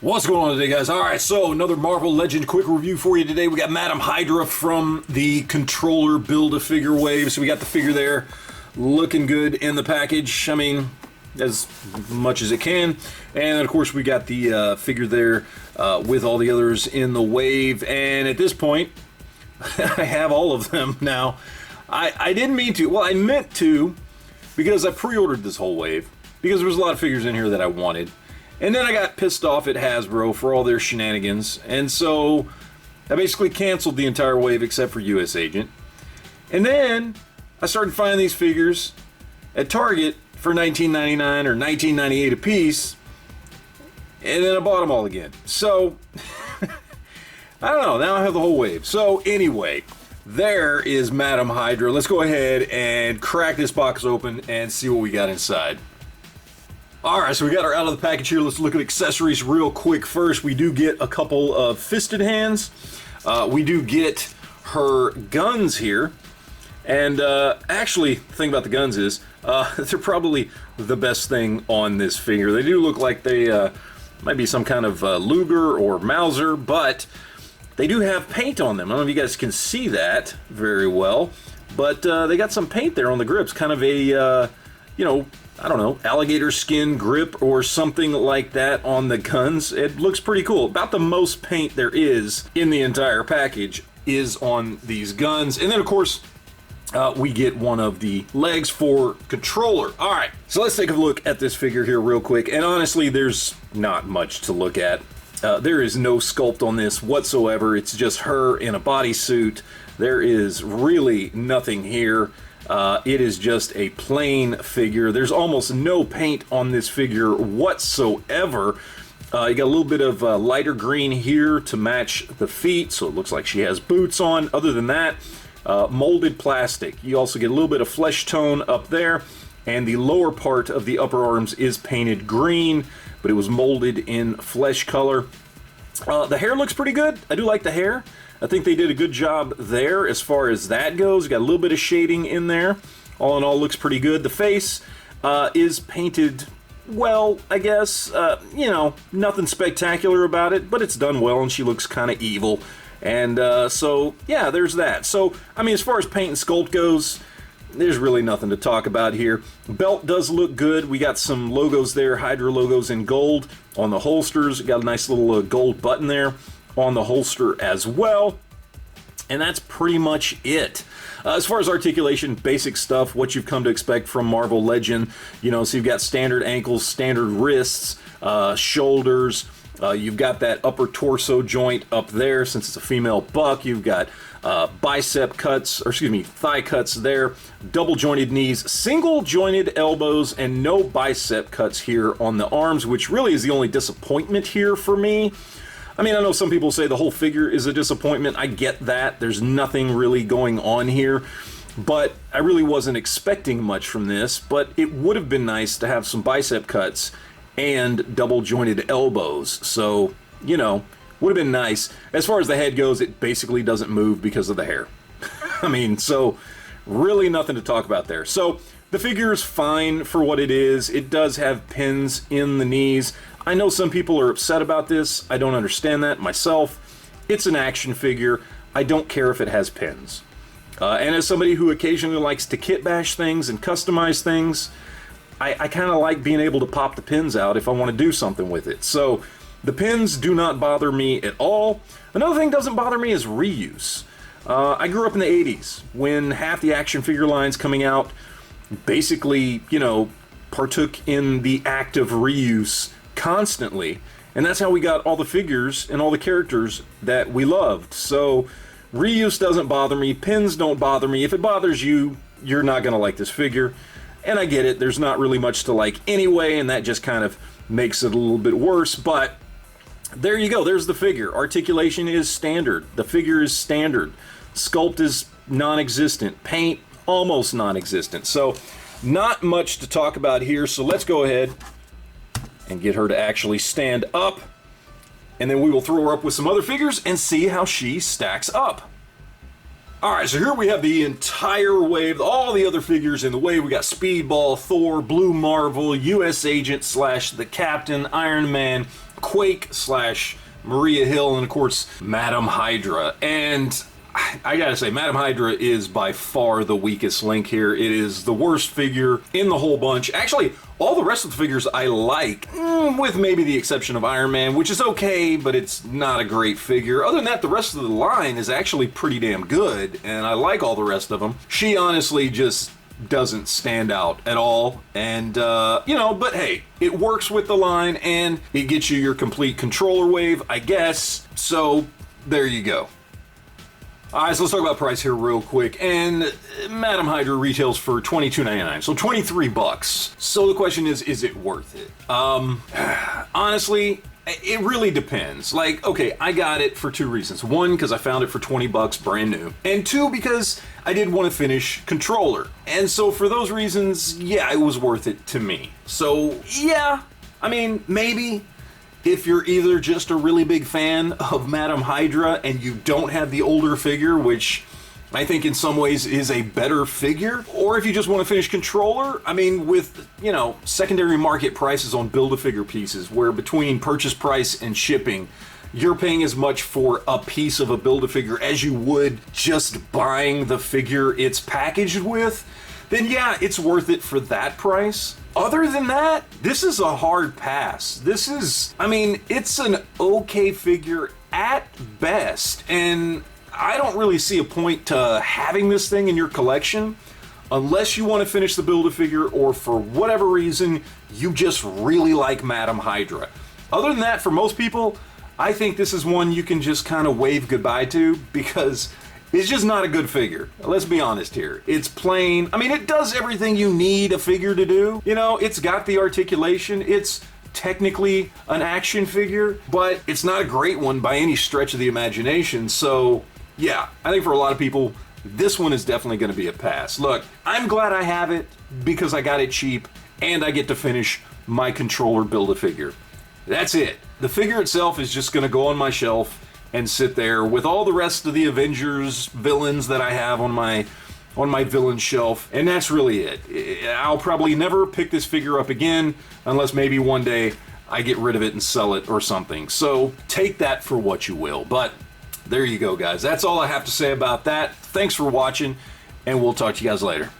What's going on today, guys? Alright, so another Marvel Legend quick review for you today. We got Madam Hydra from the Controller Build-A-Figure wave. So we got the figure there, looking good in the package. I mean, as much as it can. And then, of course, we got the figure there with all the others in the wave. And at this point, I have all of them now. I didn't mean to. Well, I meant to, because I pre-ordered this whole wave, because there was a lot of figures in here that I wanted. And then I got pissed off at Hasbro for all their shenanigans, and so I basically canceled the entire wave except for US Agent. And then I started finding these figures at Target for $19.99 or $19.98 a piece, and then I bought them all again. So, I don't know, now I have the whole wave. So anyway, there is Madam Hydra. Let's go ahead and crack this box open and see what we got inside. Alright, so we got her out of the package here. Let's look at accessories real quick first. We do get a couple of fisted hands. We do get her guns here. And actually, the thing about the guns is, they're probably the best thing on this figure. They do look like they might be some kind of Luger or Mauser, but they do have paint on them. I don't know if you guys can see that very well, but they got some paint there on the grips. Kind of a, you know, I don't know, alligator skin grip or something like that on the guns. It looks pretty cool. About the most paint there is in the entire package is on these guns. And then, of course, we get one of the legs for controller. All right, so let's take a look at this figure here real quick. And honestly, there's not much to look at. There is no sculpt on this whatsoever. It's just her in a bodysuit. There is really nothing here. It is just a plain figure. There's almost no paint on this figure whatsoever. You got a little bit of lighter green here to match the feet, so it looks like she has boots on. Other than that, molded plastic. You also get a little bit of flesh tone up there, and the lower part of the upper arms is painted green, but it was molded in flesh color. The hair looks pretty good. I do like the hair. I think they did a good job there as far as that goes. Got a little bit of shading in there. All in all, looks pretty good. The face is painted well, I guess. You know, nothing spectacular about it, but it's done well, and she looks kind of evil. And so, yeah, there's that. So, I mean, as far as paint and sculpt goes, there's really nothing to talk about here. Belt does look good. We got some logos there, Hydra logos in gold on the holsters. Got a nice little gold button there on the holster as well, and that's pretty much it. As far as articulation, basic stuff, what you've come to expect from Marvel Legend. You know, so you've got standard ankles, standard wrists, shoulders. You've got that upper torso joint up there since it's a female buck. You've got bicep cuts, or excuse me, thigh cuts there, double jointed knees, single jointed elbows, and no bicep cuts here on the arms, which really is the only disappointment here for me. I mean, I know some people say the whole figure is a disappointment. I get that. There's nothing really going on here. But I really wasn't expecting much from this. But it would have been nice to have some bicep cuts and double jointed elbows. So, you know, would have been nice. As far as the head goes, it basically doesn't move because of the hair. I mean, so really nothing to talk about there. So the figure is fine for what it is. It does have pins in the knees. I know some people are upset about this. I don't understand that myself. It's an action figure. I don't care if it has pins. And as somebody who occasionally likes to kit bash things and customize things, I kind of like being able to pop the pins out if I want to do something with it. So the pins do not bother me at all. Another thing that doesn't bother me is reuse. I grew up in the 80s when half the action figure lines coming out basically, you know, partook in the act of reuse constantly, and that's how we got all the figures and all the characters that we loved. So reuse doesn't bother me, pins don't bother me. If it bothers you, you're not gonna like this figure, and I get it, there's not really much to like anyway, and that just kind of makes it a little bit worse. But there you go, there's the figure. Articulation is standard, the figure is standard, sculpt is non-existent, paint almost non-existent. So not much to talk about here, so let's go ahead and get her to actually stand up, and then we will throw her up with some other figures and see how she stacks up. Alright, so here we have the entire wave, all the other figures in the wave. We got Speedball, Thor, Blue Marvel, US Agent / the Captain, Iron Man, Quake slash Maria Hill, and of course, Madam Hydra. And I gotta say, Madam Hydra is by far the weakest link here. It is the worst figure in the whole bunch. Actually, all the rest of the figures I like, with maybe the exception of Iron Man, which is okay, but it's not a great figure. Other than that, the rest of the line is actually pretty damn good, and I like all the rest of them. She honestly just doesn't stand out at all, and you know, but hey, it works with the line, and it gets you your complete controller wave, I guess. So there you go. Alright, so let's talk about price here real quick, and Madam Hydra retails for $22.99, so 23 bucks. So the question is it worth it? Honestly, it really depends. Like, okay, I got it for two reasons. One, because I found it for 20 bucks brand new, and two, because I did want to finish Controller. And so for those reasons, yeah, it was worth it to me. So yeah, I mean, maybe if you're either just a really big fan of Madam Hydra and you don't have the older figure, which I think in some ways is a better figure, or if you just want to finish Controller, I mean, with, you know, secondary market prices on Build-A-Figure pieces, where between purchase price and shipping, you're paying as much for a piece of a Build-A-Figure as you would just buying the figure it's packaged with, then yeah, it's worth it for that price. Other than that, this is a hard pass. This is, I mean, it's an okay figure at best, and I don't really see a point to having this thing in your collection unless you want to finish the Build-A-Figure or for whatever reason you just really like Madam Hydra. Other than that, for most people, I think this is one you can just kind of wave goodbye to because it's just not a good figure. Let's be honest here. It's plain. I mean, it does everything you need a figure to do. You know, it's got the articulation. It's technically an action figure, but it's not a great one by any stretch of the imagination. So, yeah, I think for a lot of people, this one is definitely going to be a pass. Look, I'm glad I have it because I got it cheap and I get to finish my Controller Build-A-Figure. That's it. The figure itself is just going to go on my shelf and sit there with all the rest of the Avengers villains that I have on my villain shelf, and that's really it. I'll probably never pick this figure up again unless maybe one day I get rid of it and sell it or something. So take that for what you will. But there you go, guys. That's all I have to say about that. Thanks for watching, and we'll talk to you guys later.